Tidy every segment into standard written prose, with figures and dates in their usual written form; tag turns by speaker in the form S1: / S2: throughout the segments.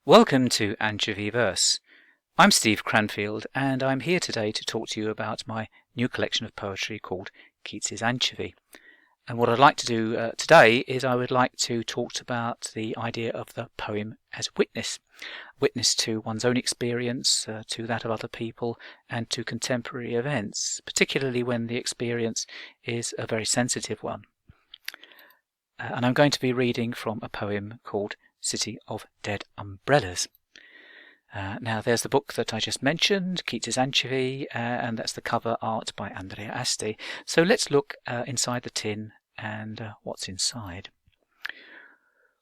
S1: Welcome to Anchovy Verse. I'm Steve Cranfield, and I'm here today to talk to you about my new collection of poetry called Keats' Anchovy. And what I'd like to do today is I would like to talk about the idea of the poem as witness to one's own experience, to that of other people, and to contemporary events, particularly when the experience is a very sensitive one. And I'm going to be reading from a poem called City of Dead Umbrellas. Now there's the book that I just mentioned, Keats' Anchovy, and that's the cover art by Andrea Asti. So let's look inside the tin and what's inside.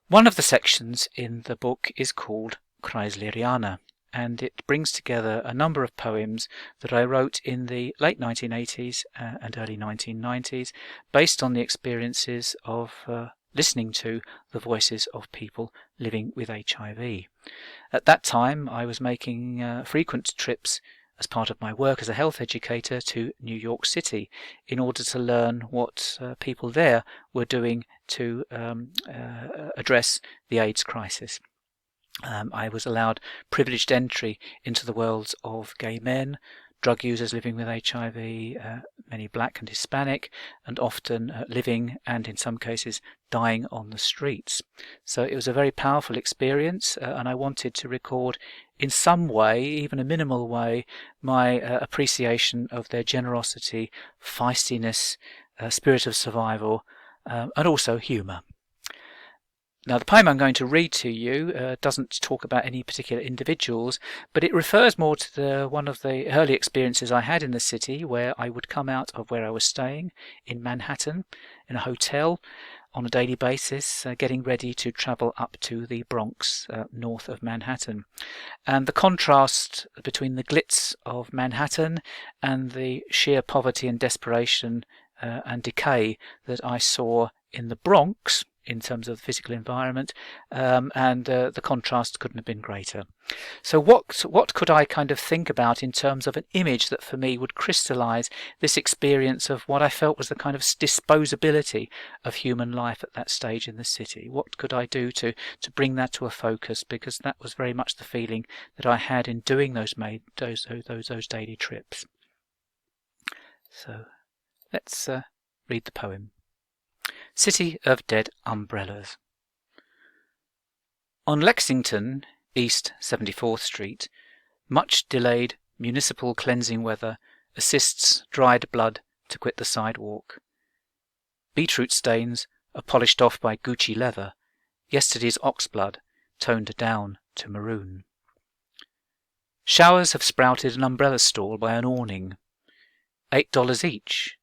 S1: One of the sections in the book is called Chrysleriana, and it brings together a number of poems that I wrote in the late 1980s and early 1990s based on the experiences of listening to the voices of people living with HIV. At that time I was making frequent trips as part of my work as a health educator to New York City in order to learn what people there were doing to address the AIDS crisis. I was allowed privileged entry into the worlds of gay men, drug users living with HIV, many black and Hispanic, and often living and in some cases dying on the streets. So it was a very powerful experience, and I wanted to record in some way, even a minimal way, my appreciation of their generosity, feistiness, spirit of survival, and also humour. Now, the poem I'm going to read to you doesn't talk about any particular individuals, but it refers more to one of the early experiences I had in the city, where I would come out of where I was staying in Manhattan, in a hotel, on a daily basis, getting ready to travel up to the Bronx, north of Manhattan. And the contrast between the glitz of Manhattan and the sheer poverty and desperation and decay that I saw in the Bronx, in terms of the physical environment, and the contrast couldn't have been greater. So what could I kind of think about in terms of an image that for me would crystallize this experience of what I felt was the kind of disposability of human life at that stage in the city? What could I do to bring that to a focus, because that was very much the feeling that I had in doing those daily trips. So let's read the poem. City of Dead Umbrellas. On Lexington, East 74th Street, much delayed municipal cleansing weather assists dried blood to quit the sidewalk. Beetroot stains are polished off by Gucci leather, yesterday's oxblood toned down to maroon. Showers have sprouted an umbrella stall by an awning. $8 each,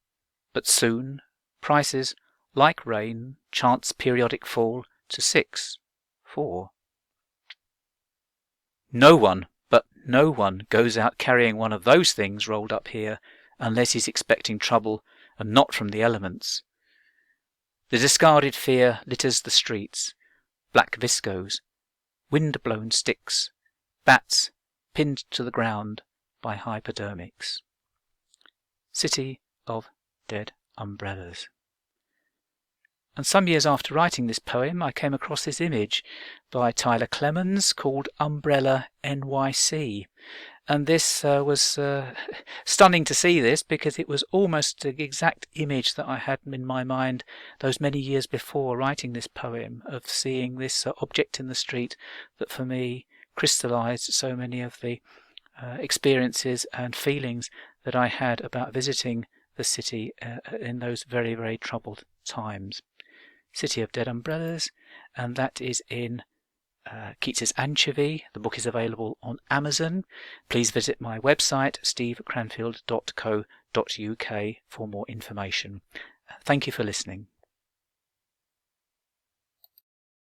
S1: but soon prices, like rain, chance periodic fall to 6, 4. No one goes out carrying one of those things rolled up here unless he's expecting trouble and not from the elements. The discarded fear litters the streets, black viscos, wind-blown sticks, bats pinned to the ground by hypodermics. City of Dead Umbrellas. And some years after writing this poem, I came across this image by Tyler Clemens called Umbrella NYC. And this was stunning to see this, because it was almost the exact image that I had in my mind those many years before writing this poem, of seeing this object in the street that for me crystallized so many of the experiences and feelings that I had about visiting the city in those very, very troubled times. City of Dead Umbrellas, and that is in Keats' Anchovy. The book is available on Amazon. Please visit my website, stevecranfield.co.uk, for more information. Thank you for listening.